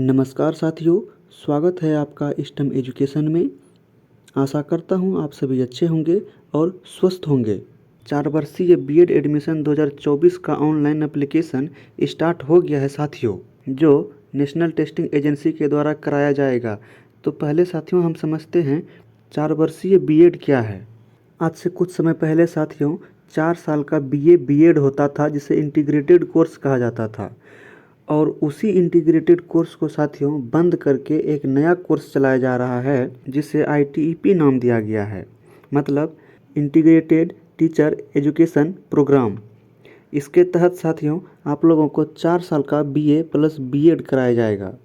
नमस्कार साथियों, स्वागत है आपका स्टेम एजुकेशन में। आशा करता हूं आप सभी अच्छे होंगे और स्वस्थ होंगे। 4 वर्षीय बीएड एडमिशन 2024 का ऑनलाइन एप्लीकेशन स्टार्ट हो गया है साथियों, जो नेशनल टेस्टिंग एजेंसी के द्वारा कराया जाएगा। तो पहले साथियों हम समझते हैं 4 वर्षीय बीएड क्या है। आज से कुछ समय पहले साथियों 4 साल का बीए बीएड होता था, जिसे इंटीग्रेटेड कोर्स कहा जाता था। और उसी इंटीग्रेटेड कोर्स को साथियों बंद करके एक नया कोर्स चलाया जा रहा है, जिसे आईटीईपी नाम दिया गया है, मतलब इंटीग्रेटेड टीचर एजुकेशन प्रोग्राम। इसके तहत साथियों आप लोगों को 4 साल का बीए प्लस बीएड कराया जाएगा।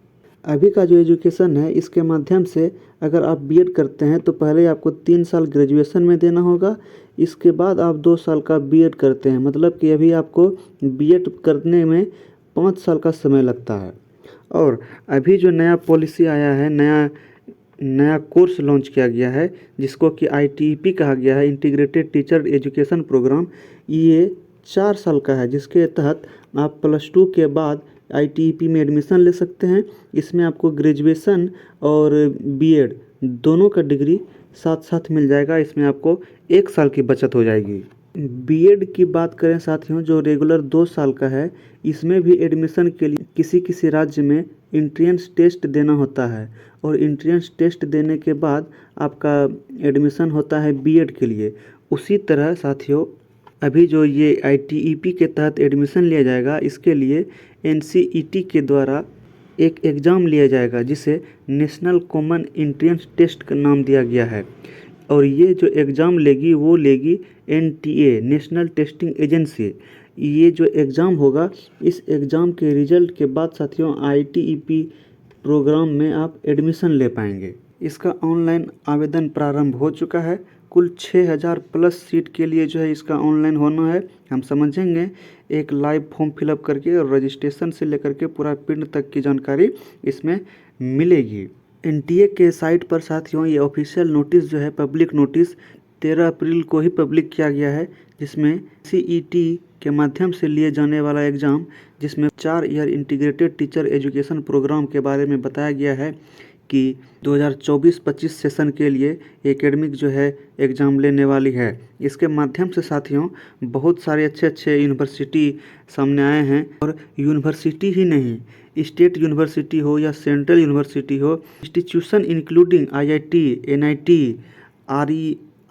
अभी का जो एजुकेशन है, इसके माध्यम से अगर आप बीएड करते हैं तो पहले आपको 3 साल ग्रेजुएशन में देना होगा। इसके बाद आप 2 साल का बीएड करते हैं, मतलब कि अभी आपको बीएड करने में 5 साल का समय लगता है। और अभी जो नया पॉलिसी आया है, नया कोर्स लॉन्च किया गया है, जिसको कि आईटीईपी कहा गया है, इंटीग्रेटेड टीचर एजुकेशन प्रोग्राम। ये 4 साल का है, जिसके तहत आप +2 के बाद आईटीईपी में एडमिशन ले सकते हैं। इसमें आपको ग्रेजुएशन और बीएड दोनों का डिग्री साथ साथ मिल जाएगा। इसमें आपको 1 साल की बचत हो जाएगी। बीएड की बात करें साथियों, जो रेगुलर 2 साल का है, इसमें भी एडमिशन के लिए किसी राज्य में एंट्रेंस टेस्ट देना होता है। और एंट्रेंस टेस्ट देने के बाद आपका एडमिशन होता है बीएड के लिए। उसी तरह साथियों अभी जो ये आईटीईपी के तहत एडमिशन लिया जाएगा, इसके लिए एनसीईटी के द्वारा एक एग्ज़ाम लिया जाएगा, जिसे नेशनल कॉमन एंट्रेंस टेस्ट का नाम दिया गया है। और ये जो एग्ज़ाम लेगी वो लेगी एनटीए, नेशनल टेस्टिंग एजेंसी। ये जो एग्ज़ाम होगा, इस एग्ज़ाम के रिजल्ट के बाद साथियों आईटीईपी प्रोग्राम में आप एडमिशन ले पाएंगे। इसका ऑनलाइन आवेदन प्रारंभ हो चुका है। कुल 6000 प्लस सीट के लिए जो है इसका ऑनलाइन होना है। हम समझेंगे एक लाइव फॉर्म फिलअप करके, और रजिस्ट्रेशन से लेकर के पूरा पिन तक की जानकारी इसमें मिलेगी। एनटीए के साइट पर साथियों ये ऑफिशियल नोटिस जो है, पब्लिक नोटिस 13 अप्रैल को ही पब्लिक किया गया है, जिसमें सीईटी के माध्यम से लिए जाने वाला एग्ज़ाम, जिसमें 4 year integrated teacher education program के बारे में बताया गया है कि 2024-25 सेशन के लिए एकेडमिक जो है एग्ज़ाम लेने वाली है। इसके माध्यम से साथियों बहुत सारे अच्छे यूनिवर्सिटी सामने आए हैं। और यूनिवर्सिटी ही नहीं, स्टेट यूनिवर्सिटी हो या सेंट्रल यूनिवर्सिटी हो, institution including IIT, NIT,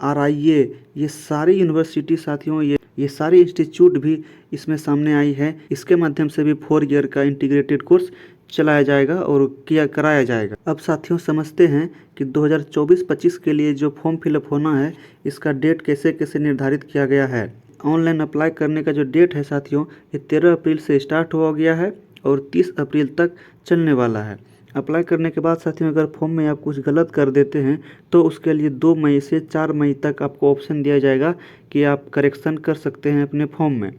RIA, ये सारी यूनिवर्सिटी साथियों, ये सारे इंस्टीट्यूट भी इसमें सामने आई है। इसके माध्यम से भी 4 ईयर का इंटीग्रेटेड कोर्स चलाया जाएगा और कराया जाएगा। अब साथियों समझते हैं कि 2024-25 के लिए जो फॉर्म फिलअप होना है, इसका डेट कैसे कैसे निर्धारित किया गया है। ऑनलाइन अप्लाई करने का जो डेट है साथियों, ये 13 अप्रैल से स्टार्ट हो गया है और 30 अप्रैल तक चलने वाला है। अप्लाई करने के बाद साथियों अगर फॉर्म में आप कुछ गलत कर देते हैं, तो उसके लिए 2 मई से 4 मई तक आपको ऑप्शन दिया जाएगा कि आप करेक्शन कर सकते हैं अपने फॉर्म में।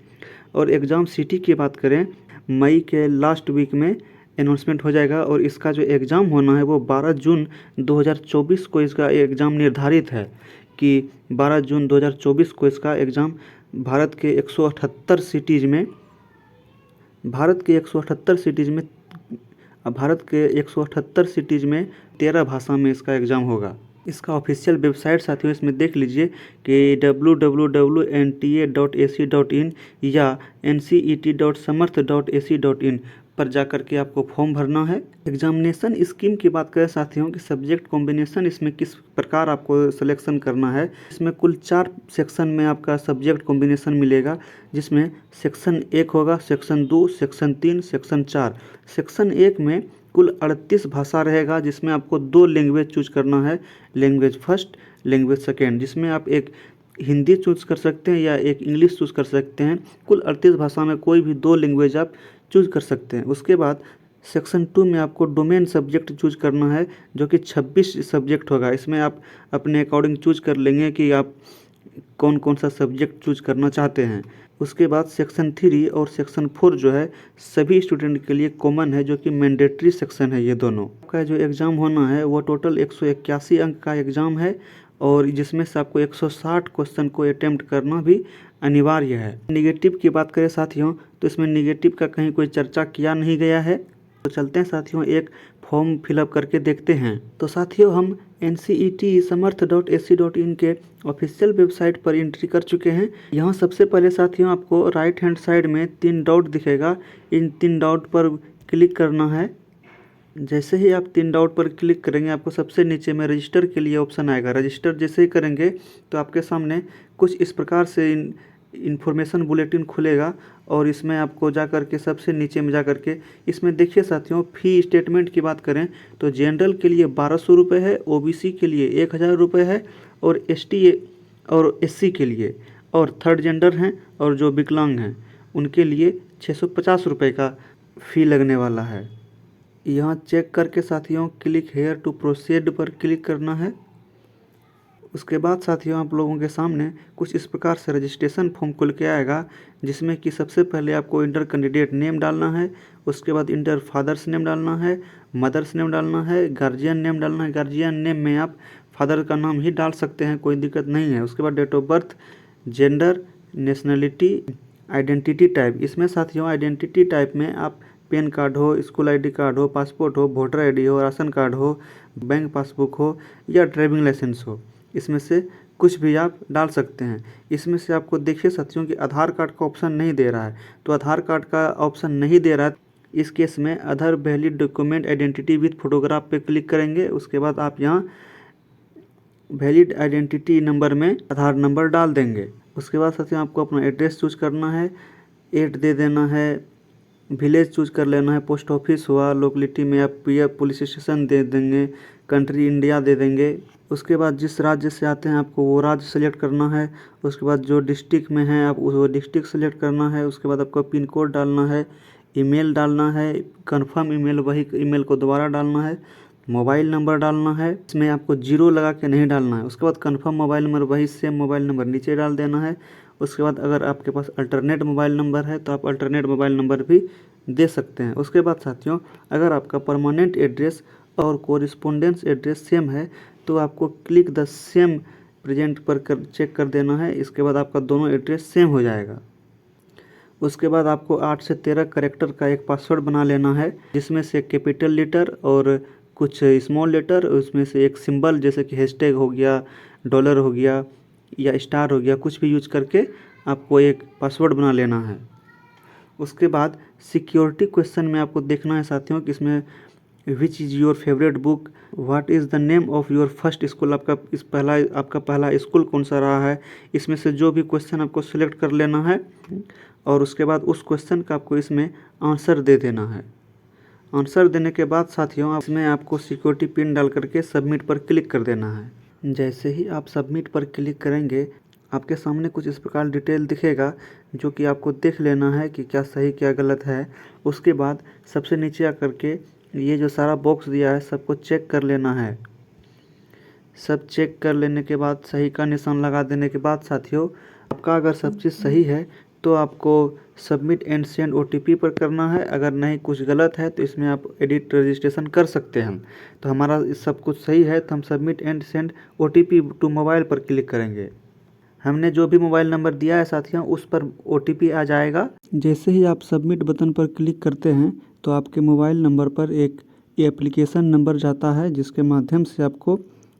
और एग्ज़ाम सिटी की बात करें, मई के लास्ट वीक में अनाउंसमेंट हो जाएगा। और इसका जो एग्ज़ाम होना है वो 12 जून 2024 को इसका एग्ज़ाम निर्धारित है कि 12 जून 2024 को इसका एग्ज़ाम भारत के 178 सिटीज़ में 13 भाषा में इसका एग्ज़ाम होगा। इसका ऑफिशियल वेबसाइट साथियों इसमें देख लीजिए कि www.nta.ac.in या ncet.samarth.ac.in पर जाकर के आपको फॉर्म भरना है। एग्जामिनेशन स्कीम की बात करें साथियों कि सब्जेक्ट कॉम्बिनेशन इसमें किस प्रकार आपको सिलेक्शन करना है। इसमें कुल 4 सेक्शन में आपका सब्जेक्ट कॉम्बिनेशन मिलेगा, जिसमें सेक्शन 1 होगा, सेक्शन 2, सेक्शन 3, सेक्शन 4। सेक्शन 1 में कुल 38 भाषा रहेगा, जिसमें आपको 2 लैंग्वेज चूज करना है, लैंग्वेज फर्स्ट, लैंग्वेज सेकेंड, जिसमें आप एक हिंदी चूज कर सकते हैं या एक इंग्लिश चूज कर सकते हैं। कुल 38 भाषा में कोई भी 2 लैंग्वेज आप चूज कर सकते हैं। उसके बाद सेक्शन 2 में आपको डोमेन सब्जेक्ट चूज करना है, जो कि 26 सब्जेक्ट होगा। इसमें आप अपने अकॉर्डिंग चूज कर लेंगे कि आप कौन कौन सा सब्जेक्ट चूज करना चाहते हैं। उसके बाद सेक्शन 3 और सेक्शन 4 जो है सभी स्टूडेंट के लिए कॉमन है, जो कि मैंडेटरी सेक्शन है। ये दोनों का जो एग्ज़ाम होना है वो टोटल 181 अंक का एग्ज़ाम है, और जिसमें से आपको 160 क्वेश्चन को अटेम्प्ट करना भी अनिवार्य है। नेगेटिव की बात करें साथियों, तो इसमें नेगेटिव का कहीं कोई चर्चा किया नहीं गया है। तो चलते हैं साथियों, एक फॉर्म फिलअप करके देखते हैं। तो साथियों, हम NCET-samarth.ac.in के ऑफिशियल वेबसाइट पर एंट्री कर चुके हैं। यहाँ सबसे पहले साथियों आपको राइट हैंड साइड में 3 डॉट दिखेगा, इन 3 डॉट पर क्लिक करना है। जैसे ही आप 3 डॉट पर क्लिक करेंगे, आपको सबसे नीचे में रजिस्टर के लिए ऑप्शन आएगा। रजिस्टर जैसे ही करेंगे तो आपके सामने कुछ इस प्रकार से इन्फॉर्मेशन बुलेटिन खुलेगा और इसमें आपको जा कर के सबसे नीचे में जा कर के इसमें देखिए साथियों, फ़ी स्टेटमेंट की बात करें तो जनरल के लिए 1200 रुपये है, OBC के लिए 1000 रुपये है और ST और SC के लिए और थर्ड जेंडर हैं और जो विकलांग हैं उनके लिए 650 रुपये का फ़ी लगने वाला है। यहाँ चेक करके साथियों क्लिक हेयर टू प्रोसीड पर क्लिक करना है। उसके बाद साथियों आप लोगों के सामने कुछ इस प्रकार से रजिस्ट्रेशन फॉर्म खुल के आएगा, जिसमें कि सबसे पहले आपको इंटर कैंडिडेट नेम डालना है, उसके बाद इंटर फादर्स नेम डालना है, मदर्स नेम डालना है, गार्जियन नेम डालना है। गार्जियन नेम में आप फादर का नाम ही डाल सकते हैं, कोई दिक्कत नहीं है। उसके बाद date of birth, gender, nationality, identity type. इसमें साथियों आइडेंटिटी टाइप में आप पैन कार्ड हो, स्कूल ID कार्ड हो, पासपोर्ट हो, वोटर ID हो, राशन कार्ड हो, बैंक पासबुक हो या ड्राइविंग लाइसेंस हो, इसमें से कुछ भी आप डाल सकते हैं। इसमें से आपको देखिए साथियों कि आधार कार्ड का ऑप्शन नहीं दे रहा है, तो आधार कार्ड का ऑप्शन नहीं दे रहा है इस केस में other valid document identity with photograph पे क्लिक करेंगे। उसके बाद आप यहाँ वैलिड आइडेंटिटी नंबर में आधार नंबर डाल देंगे। उसके बाद साथियों आपको अपना एड्रेस चूज करना है, 8 दे देना है, विलेज चूज कर लेना है, पोस्ट ऑफिस हुआ, लोकेलिटी में आप पुलिस स्टेशन दे देंगे, कंट्री इंडिया दे देंगे। उसके बाद जिस राज्य से आते हैं आपको वो राज्य सेलेक्ट करना है। उसके बाद जो डिस्ट्रिक्ट में है आप वो डिस्ट्रिक्ट सेलेक्ट करना है। उसके बाद आपको पिन कोड डालना है, ईमेल डालना है, कंफर्म ईमेल वही ईमेल को दोबारा डालना है, मोबाइल नंबर डालना है, इसमें आपको 0 लगा के नहीं डालना है। उसके बाद कंफर्म मोबाइल नंबर वही सेम मोबाइल नंबर नीचे डाल देना है। उसके बाद अगर आपके पास अल्टरनेट मोबाइल नंबर है तो आप अल्टरनेट मोबाइल नंबर भी दे सकते हैं। उसके बाद साथियों अगर आपका परमानेंट एड्रेस और कोरिस्पोंडेंस एड्रेस सेम है तो आपको क्लिक द सेम प्रेजेंट पर चेक कर देना है। इसके बाद आपका दोनों एड्रेस सेम हो जाएगा। उसके बाद आपको 8 से 13 कैरेक्टर का एक पासवर्ड बना लेना है, जिसमें से कैपिटल लेटर और कुछ स्मॉल लेटर, उसमें से एक सिंबल जैसे कि हैशटैग हो गया, डॉलर हो गया या स्टार हो गया, कुछ भी यूज करके आपको एक पासवर्ड बना लेना है। उसके बाद सिक्योरिटी क्वेश्चन में आपको देखना है साथियों कि इसमें which is your favourite book, what is the name of your first school, आपका पहला स्कूल कौन सा रहा है। इसमें से जो भी क्वेश्चन आपको सिलेक्ट कर लेना है और उसके बाद उस क्वेश्चन का आपको इसमें आंसर दे देना है। आंसर देने के बाद साथियों इसमें आपको सिक्योरिटी पिन डाल करके सबमिट पर क्लिक कर देना है। जैसे ही आप सबमिट पर क्लिक करेंगे आपके सामने कुछ इस प्रकार डिटेल दिखेगा, जो कि आपको देख लेना है कि क्या सही क्या गलत है। उसके बाद सबसे नीचे आकर के ये जो सारा बॉक्स दिया है सबको चेक कर लेना है। सब चेक कर लेने के बाद सही का निशान लगा देने के बाद साथियों आपका अगर सब चीज़ सही है तो आपको सबमिट एंड सेंड OTP पर करना है। अगर नहीं कुछ गलत है तो इसमें आप एडिट रजिस्ट्रेशन कर सकते हैं। तो हमारा सब कुछ सही है तो हम submit and send OTP to mobile पर क्लिक करेंगे। हमने जो भी मोबाइल नंबर दिया है साथियों उस पर OTP आ जाएगा। जैसे ही आप सबमिट बटन पर क्लिक करते हैं तो आपके मोबाइल नंबर पर एक एप्लीकेशन नंबर जाता है, जिसके माध्यम से आपको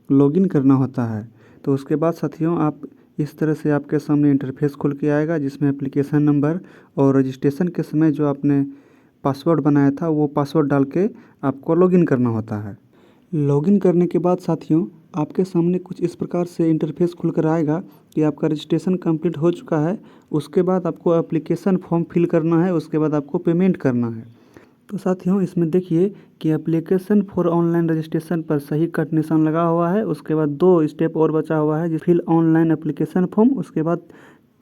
लॉगिन करना होता है। तो उसके बाद साथियों आप इस तरह से आपके सामने इंटरफेस खुल के आएगा, जिसमें एप्लीकेशन नंबर और रजिस्ट्रेशन के समय जो आपने पासवर्ड बनाया था वो पासवर्ड डाल के आपको लॉगिन करना होता है। लॉगिन करने के बाद साथियों आपके सामने कुछ इस प्रकार से इंटरफेस खुलकर आएगा कि आपका रजिस्ट्रेशन कंप्लीट हो चुका है। उसके बाद आपको एप्लीकेशन फॉर्म फिल करना है, उसके बाद आपको पेमेंट करना है। तो साथियों इसमें देखिए कि एप्लीकेशन फॉर ऑनलाइन रजिस्ट्रेशन पर सही कट निशान लगा हुआ है। उसके बाद 2 स्टेप और बचा हुआ है, फिल ऑनलाइन एप्लीकेशन फॉर्म, उसके बाद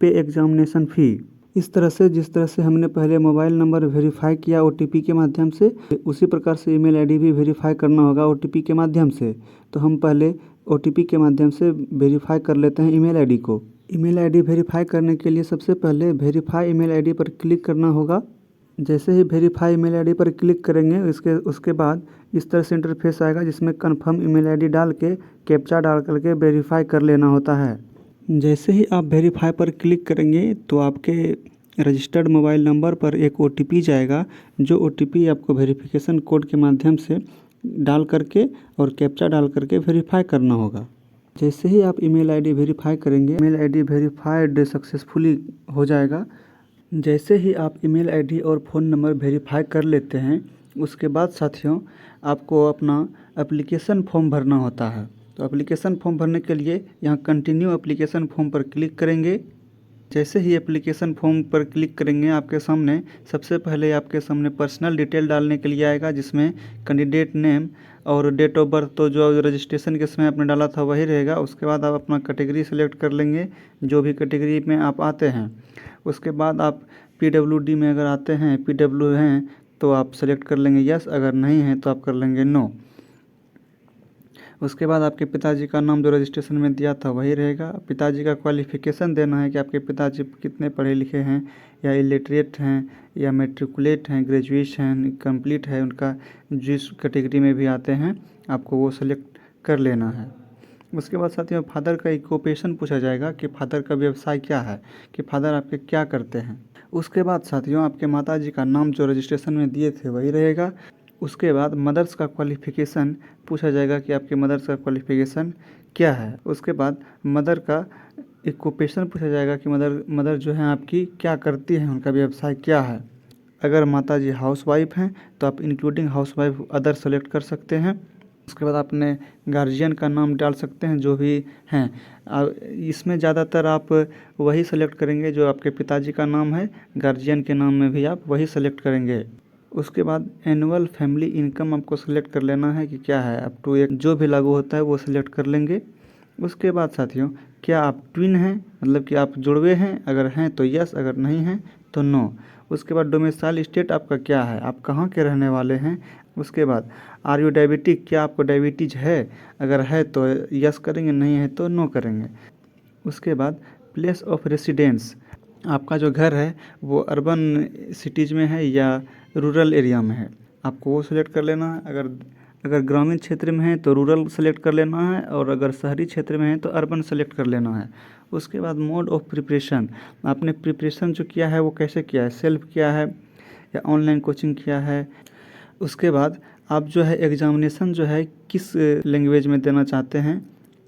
पे एग्जामिनेशन फ़ी। इस तरह से जिस तरह से हमने पहले मोबाइल नंबर वेरीफाई किया OTP के माध्यम से, उसी प्रकार से ईमेल ID भी वेरीफाई करना होगा OTP के माध्यम से। तो हम पहले OTP के माध्यम से वेरीफाई कर लेते हैं ईमेल ID को। ईमेल ID वेरीफाई करने के लिए सबसे पहले वेरीफाई ईमेल ID पर क्लिक करना होगा। जैसे ही वेरीफाई ईमेल ID पर क्लिक करेंगे उसके बाद इस तरह से इंटरफेस आएगा, जिसमें कन्फर्म ईमेल ID डाल के कैप्चा डाल करके वेरीफाई कर लेना होता है। जैसे ही आप वेरीफाई पर क्लिक करेंगे तो आपके रजिस्टर्ड मोबाइल नंबर पर एक OTP जाएगा, जो OTP आपको वेरिफिकेशन कोड के माध्यम से डाल करके और कैप्चा डाल करके वेरीफाई करना होगा। जैसे ही आप ईमेल आईडी वेरीफाई करेंगे, ईमेल आईडी वेरीफाइड सक्सेसफुली हो जाएगा। जैसे ही आप ईमेल आईडी और फ़ोन नंबर वेरीफाई कर लेते हैं, उसके बाद साथियों आपको अपना एप्लीकेशन फॉर्म भरना होता है। तो एप्लीकेशन फॉर्म भरने के लिए यहाँ कंटिन्यू एप्लीकेशन फॉर्म पर क्लिक करेंगे। जैसे ही एप्लीकेशन फॉर्म पर क्लिक करेंगे, आपके सामने सबसे पहले आपके सामने पर्सनल डिटेल डालने के लिए आएगा, जिसमें कैंडिडेट नेम और डेट ऑफ बर्थ तो जो रजिस्ट्रेशन के समय आपने डाला था वही रहेगा। उसके बाद आप अपना कैटेगरी सेलेक्ट कर लेंगे, जो भी कैटेगरी में आप आते हैं। उसके बाद आप PWD में अगर आते हैं, PW हैं तो आप सेलेक्ट कर लेंगे यस, अगर नहीं है तो आप कर लेंगे नो। उसके बाद आपके पिताजी का नाम जो रजिस्ट्रेशन में दिया था वही रहेगा। पिताजी का क्वालिफ़िकेशन देना है कि आपके पिताजी कितने पढ़े लिखे हैं, या इलिटरेट हैं, या मैट्रिकुलेट हैं, ग्रेजुएशन कंप्लीट है उनका, जिस कैटेगरी में भी आते हैं आपको वो सेलेक्ट कर लेना है। उसके बाद साथियों फादर का ऑक्यूपेशन पूछा जाएगा कि फादर का व्यवसाय क्या है, कि फादर आपके क्या करते हैं। उसके बाद साथियों आपके माताजी का नाम जो रजिस्ट्रेशन में दिए थे वही रहेगा। उसके बाद मदर्स का क्वालिफ़िकेशन पूछा जाएगा कि आपके मदर्स का क्वालिफ़िकेशन क्या है। उसके बाद मदर का ऑक्यूपेशन पूछा जाएगा कि मदर जो है आपकी क्या करती हैं, उनका व्यवसाय क्या है। अगर माताजी हाउसवाइफ हैं तो आप इंक्लूडिंग हाउसवाइफ अदर सेलेक्ट कर सकते हैं। उसके बाद अपने गार्जियन का नाम डाल सकते हैं जो भी हैं। इसमें ज़्यादातर आप वही सेलेक्ट करेंगे जो आपके पिताजी का नाम है, गार्जियन के नाम में भी आप वही सेलेक्ट करेंगे। उसके बाद एनुअल फैमिली इनकम आपको सेलेक्ट कर लेना है कि क्या है, अप टू एक जो भी लागू होता है वो सेलेक्ट कर लेंगे। उसके बाद साथियों क्या आप ट्विन हैं, मतलब कि आप जुड़वे हैं, अगर हैं तो यस, अगर नहीं हैं तो नो। उसके बाद डोमिसाइल स्टेट आपका क्या है, आप कहाँ के रहने वाले हैं। उसके बाद आर यू डायबिटिक, क्या आपको डायबिटीज़ है, अगर है तो यस करेंगे, नहीं है तो नो करेंगे। उसके बाद प्लेस ऑफ रेसिडेंस, आपका जो घर है वो अर्बन सिटीज़ में है या रूरल एरिया में है, आपको वो सिलेक्ट कर लेना है। अगर ग्रामीण क्षेत्र में है तो रूरल सेलेक्ट कर लेना है, और अगर शहरी क्षेत्र में है तो अर्बन सेलेक्ट कर लेना है। उसके बाद मोड ऑफ प्रिपरेशन, आपने प्रिपरेशन जो किया है वो कैसे किया है, सेल्फ किया है या ऑनलाइन कोचिंग किया है। उसके बाद आप जो है एग्जामिनेशन जो है किस लैंग्वेज में देना चाहते हैं,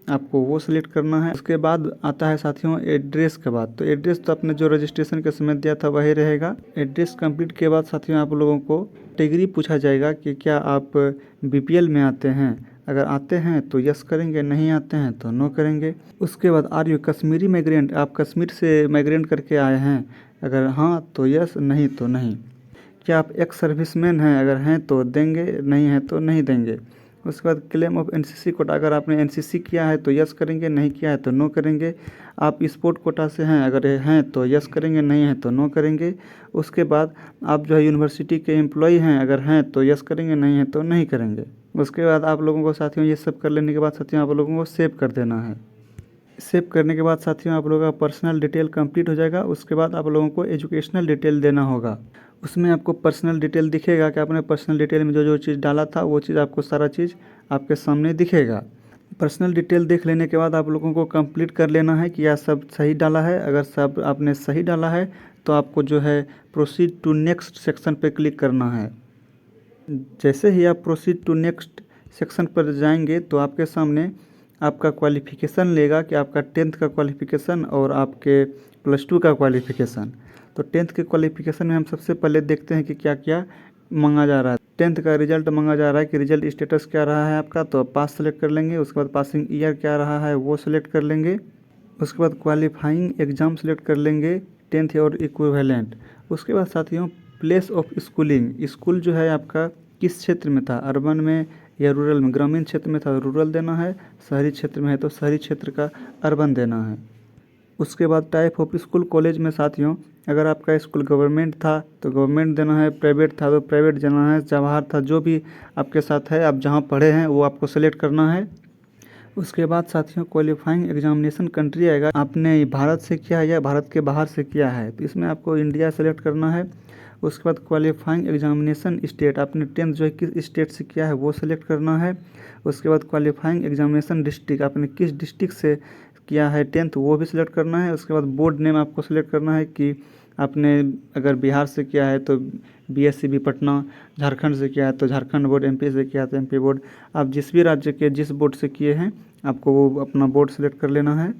आपको वो सिलेक्ट करना है। उसके बाद आता है साथियों एड्रेस के बाद, तो एड्रेस तो आपने जो रजिस्ट्रेशन के समय दिया था वही रहेगा। एड्रेस कंप्लीट के बाद साथियों आप लोगों को कैटेगरी पूछा जाएगा कि क्या आप BPL में आते हैं, अगर आते हैं तो यस करेंगे, नहीं आते हैं तो नो करेंगे। उसके बाद आर यू कश्मीरी माइग्रेंट, आप कश्मीर से माइग्रेंट करके आए हैं, अगर हाँ तो यस, नहीं तो नहीं। क्या आप एक्स सर्विसमैन हैं, अगर हैं तो देंगे, नहीं है तो नहीं देंगे। उसके बाद क्लेम ऑफ NCC कोटा, अगर आपने NCC किया है तो यस करेंगे, नहीं किया है तो नो करेंगे। आप स्पोर्ट कोटा से हैं, अगर हैं तो यस करेंगे, नहीं है तो नो करेंगे। उसके बाद आप जो है यूनिवर्सिटी के एम्प्लॉय हैं, अगर हैं तो यस करेंगे, नहीं है तो नहीं करेंगे। उसके बाद आप लोगों को साथियों ये सब कर लेने के बाद साथियों आप लोगों को सेव कर देना है। सेव करने के बाद साथियों आप लोगों का पर्सनल डिटेल कंप्लीट हो जाएगा। उसके बाद आप लोगों को एजुकेशनल डिटेल देना होगा। उसमें आपको पर्सनल डिटेल दिखेगा कि आपने पर्सनल डिटेल में जो जो चीज़ डाला था वो चीज़ आपको सारा चीज़ आपके सामने दिखेगा। पर्सनल डिटेल देख लेने के बाद आप लोगों को कंप्लीट कर लेना है कि यह सब सही डाला है। अगर सब आपने सही डाला है तो आपको जो है प्रोसीड टू नेक्स्ट सेक्शन पे क्लिक करना है। जैसे ही आप प्रोसीड टू नेक्स्ट सेक्शन पर जाएंगे तो आपके सामने आपका क्वालिफ़िकेशन लेगा कि आपका 10th का क्वालिफ़िकेशन और आपके +2 का क्वालिफ़िकेशन। तो 10th के क्वालिफ़िकेशन में हम सबसे पहले देखते हैं कि क्या क्या मांगा जा रहा है। 10th का रिजल्ट मांगा जा रहा है कि रिजल्ट स्टेटस क्या रहा है आपका, तो पास सेलेक्ट कर लेंगे। उसके बाद पासिंग ईयर क्या रहा है वो सिलेक्ट कर लेंगे। उसके बाद क्वालिफाइंग एग्ज़ाम सेलेक्ट कर लेंगे 10th और इक्विवेलेंट। उसके बाद साथियों प्लेस ऑफ स्कूलिंग, स्कूल जो है आपका किस क्षेत्र में था, अर्बन में या रूरल में। ग्रामीण क्षेत्र में था रूरल देना है, शहरी क्षेत्र में है तो शहरी क्षेत्र का अर्बन देना है। उसके बाद टाइप ऑफ स्कूल कॉलेज में साथियों अगर आपका स्कूल गवर्नमेंट था तो गवर्नमेंट देना है, प्राइवेट था तो प्राइवेट देना है, जवाहर था, जो भी आपके साथ है आप जहाँ पढ़े हैं वो आपको सेलेक्ट करना है। उसके बाद साथियों क्वालिफाइंग एग्जामिनेशन कंट्री आएगा, आपने भारत से किया है या भारत के बाहर से किया है, तो इसमें आपको इंडिया सेलेक्ट करना है। उसके बाद क्वालिफाइंग एग्जामिनेशन स्टेट, आपने 10th जो है किस स्टेट से किया है वो सिलेक्ट करना है। उसके बाद क्वालिफाइंग एग्जामिनेशन डिस्ट्रिक्ट, आपने किस डिस्ट्रिक्ट से किया है 10th वो भी सिलेक्ट करना है। उसके बाद बोर्ड नेम आपको सिलेक्ट करना है कि आपने अगर बिहार से किया है तो BSCB पटना, झारखंड से किया है तो झारखंड बोर्ड, MP से किया है तो MP बोर्ड। आप जिस भी राज्य के जिस बोर्ड से किए हैं आपको वो अपना बोर्ड सेलेक्ट कर लेना है।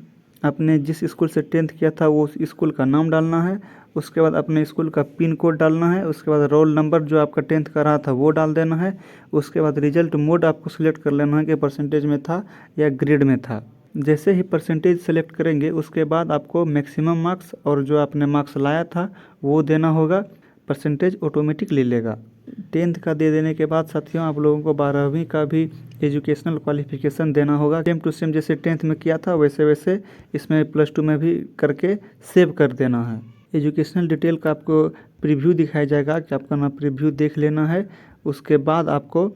आपने जिस स्कूल से 10th किया था वो स्कूल का नाम डालना है। उसके बाद अपने स्कूल का पिन कोड डालना है। उसके बाद रोल नंबर जो आपका 10th का रहा था वो डाल देना है। उसके बाद रिजल्ट मोड आपको सिलेक्ट कर लेना है कि परसेंटेज में था या ग्रेड में था। जैसे ही परसेंटेज सेलेक्ट करेंगे उसके बाद आपको मैक्सिमम मार्क्स और जो आपने मार्क्स लाया था वो देना होगा। परसेंटेज ऑटोमेटिक ले लेगा। 10th का दे देने के बाद साथियों आप लोगों को 12वीं का भी एजुकेशनल क्वालिफिकेशन देना होगा। सेम टू सेम जैसे 10th में किया था वैसे वैसे इसमें +2 में भी करके सेव कर देना है। एजुकेशनल डिटेल का आपको प्रीव्यू दिखाया जाएगा कि आपका ना प्रीव्यू देख लेना है। उसके बाद आपको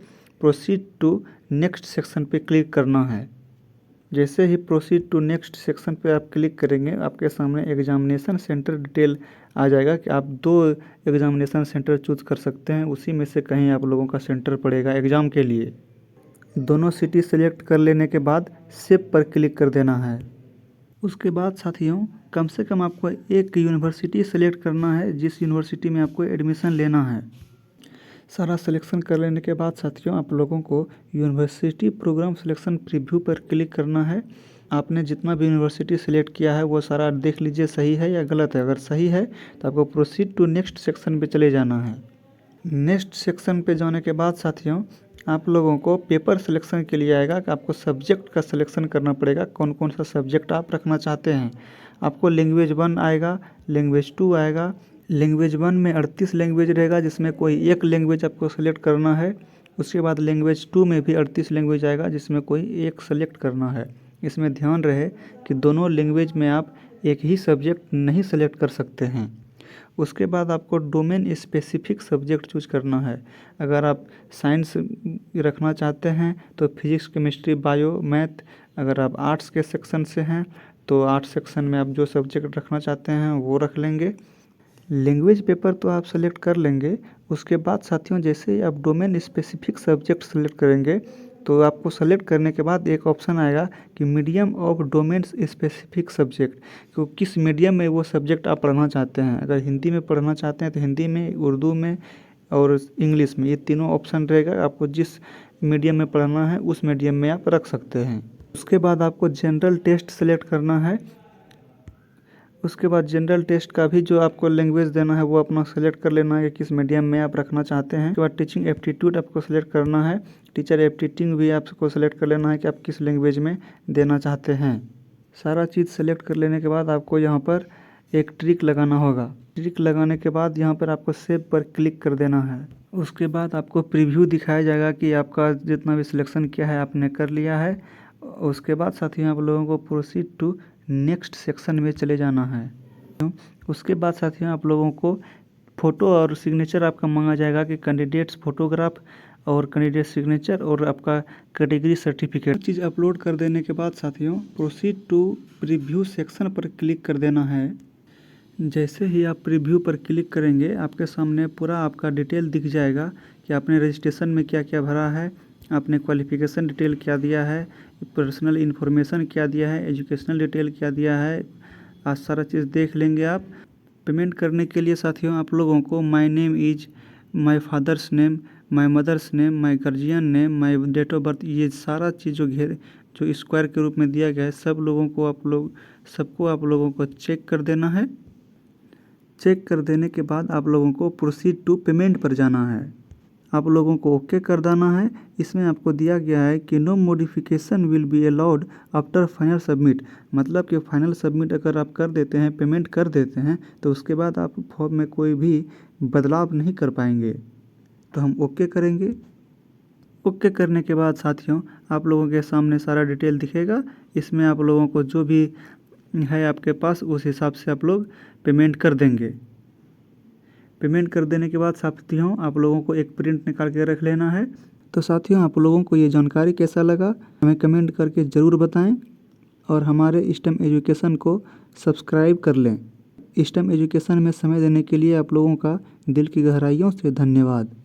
प्रोसीड टू नेक्स्ट सेक्शन पे क्लिक करना है। जैसे ही प्रोसीड टू नेक्स्ट सेक्शन पे आप क्लिक करेंगे आपके सामने एग्जामिनेशन सेंटर डिटेल आ जाएगा कि आप 2 एग्जामिनेशन सेंटर चूज़ कर सकते हैं। उसी में से कहीं आप लोगों का सेंटर पड़ेगा एग्ज़ाम के लिए। दोनों सिटी सेलेक्ट कर लेने के बाद सेव पर क्लिक कर देना है। उसके बाद साथियों कम से कम आपको एक यूनिवर्सिटी सेलेक्ट करना है जिस यूनिवर्सिटी में आपको एडमिशन लेना है। सारा सिलेक्शन कर लेने के बाद साथियों आप लोगों को यूनिवर्सिटी प्रोग्राम सिलेक्शन प्रीव्यू पर क्लिक करना है। आपने जितना भी यूनिवर्सिटी सिलेक्ट किया है वो सारा देख लीजिए सही है या गलत है। अगर सही है तो आपको प्रोसीड टू नेक्स्ट सेक्शन पे चले जाना है। नेक्स्ट सेक्शन पे जाने के बाद साथियों आप लोगों को पेपर सिलेक्शन के लिए आएगा कि आपको सब्जेक्ट का सिलेक्शन करना पड़ेगा, कौन कौन सा सब्जेक्ट आप रखना चाहते हैं। आपको लैंग्वेज 1 आएगा, लैंग्वेज 2 आएगा। लैंग्वेज 1 में 38 लैंग्वेज रहेगा जिसमें कोई एक लैंग्वेज आपको सेलेक्ट करना है। उसके बाद लैंग्वेज 2 में भी 38 लैंग्वेज आएगा जिसमें कोई एक सेलेक्ट करना है। इसमें ध्यान रहे कि दोनों लैंग्वेज में आप एक ही सब्जेक्ट नहीं सेलेक्ट कर सकते हैं। उसके बाद आपको डोमेन स्पेसिफिक सब्जेक्ट चूज करना है। अगर आप साइंस रखना चाहते हैं तो फिजिक्स, केमिस्ट्री, बायो, मैथ। अगर आप आर्ट्स के सेक्शन से हैं तो आर्ट्स सेक्शन में आप जो सब्जेक्ट रखना चाहते हैं वो रख लेंगे। लैंग्वेज पेपर तो आप सेलेक्ट कर लेंगे। उसके बाद साथियों जैसे ही आप डोमेन स्पेसिफिक सब्जेक्ट सेलेक्ट करेंगे तो आपको सेलेक्ट करने के बाद एक ऑप्शन आएगा कि medium of domain specific subject, तो किस मीडियम में वो सब्जेक्ट आप पढ़ना चाहते हैं। अगर हिंदी में पढ़ना चाहते हैं तो हिंदी में, उर्दू में और इंग्लिश में, ये तीनों ऑप्शन रहेगा। आपको जिस मीडियम में पढ़ना है उस मीडियम में आप रख सकते हैं। उसके बाद आपको जनरल टेस्ट सेलेक्ट करना है। उसके बाद जनरल टेस्ट का भी जो आपको लैंग्वेज देना है वो अपना सेलेक्ट कर लेना है कि किस मीडियम में आप रखना चाहते हैं। उसके बाद टीचिंग एप्टीट्यूड आपको सेलेक्ट करना है। टीचर एप्टीट्यूड भी आपको सेलेक्ट कर लेना है कि आप किस लैंग्वेज में देना चाहते हैं। सारा चीज़ सेलेक्ट कर लेने के बाद आपको यहाँ पर एक ट्रिक लगाना होगा। ट्रिक लगाने के बाद यहाँ पर आपको सेव पर क्लिक कर देना है। उसके बाद आपको प्रीव्यू दिखाया जाएगा कि आपका जितना भी सिलेक्शन किया है आपने कर लिया है। उसके बाद साथियों आप लोगों को प्रोसीड टू नेक्स्ट सेक्शन में चले जाना है। उसके बाद साथियों आप लोगों को फ़ोटो और सिग्नेचर आपका मांगा जाएगा कि कैंडिडेट्स फ़ोटोग्राफ और कैंडिडेट सिग्नेचर और आपका कैटेगरी सर्टिफिकेट। चीज़ अपलोड कर देने के बाद साथियों प्रोसीड टू प्रीव्यू सेक्शन पर क्लिक कर देना है। जैसे ही आप प्रीव्यू पर क्लिक करेंगे आपके सामने पूरा आपका डिटेल दिख जाएगा कि आपने रजिस्ट्रेशन में क्या क्या भरा है, आपने क्वालिफ़िकेशन डिटेल क्या दिया है, पर्सनल इन्फॉर्मेशन क्या दिया है, एजुकेशनल डिटेल क्या दिया है। आज सारा चीज़ देख लेंगे आप। पेमेंट करने के लिए साथियों आप लोगों को my name is, my father's name, my mother's name, my guardian name, my date of birth, ये सारा चीज़ जो स्क्वायर के रूप में दिया गया है सबको आप लोगों को चेक कर देना है। चेक कर देने के बाद आप लोगों को प्रोसीड टू पेमेंट पर जाना है। आप लोगों को ओके कर देना है। इसमें आपको दिया गया है कि no modification will be allowed after final submit, मतलब कि फाइनल सबमिट अगर आप कर देते हैं, पेमेंट कर देते हैं तो उसके बाद आप फॉर्म में कोई भी बदलाव नहीं कर पाएंगे। तो हम ओके करेंगे। ओके करने के बाद साथियों आप लोगों के सामने सारा डिटेल दिखेगा। इसमें आप लोगों को जो भी है आपके पास उस हिसाब से आप लोग पेमेंट कर देंगे। पेमेंट कर देने के बाद साथियों आप लोगों को एक प्रिंट निकाल के रख लेना है। तो साथियों आप लोगों को ये जानकारी कैसा लगा हमें कमेंट करके ज़रूर बताएं और हमारे स्टेम एजुकेशन को सब्सक्राइब कर लें। स्टेम एजुकेशन में समय देने के लिए आप लोगों का दिल की गहराइयों से धन्यवाद।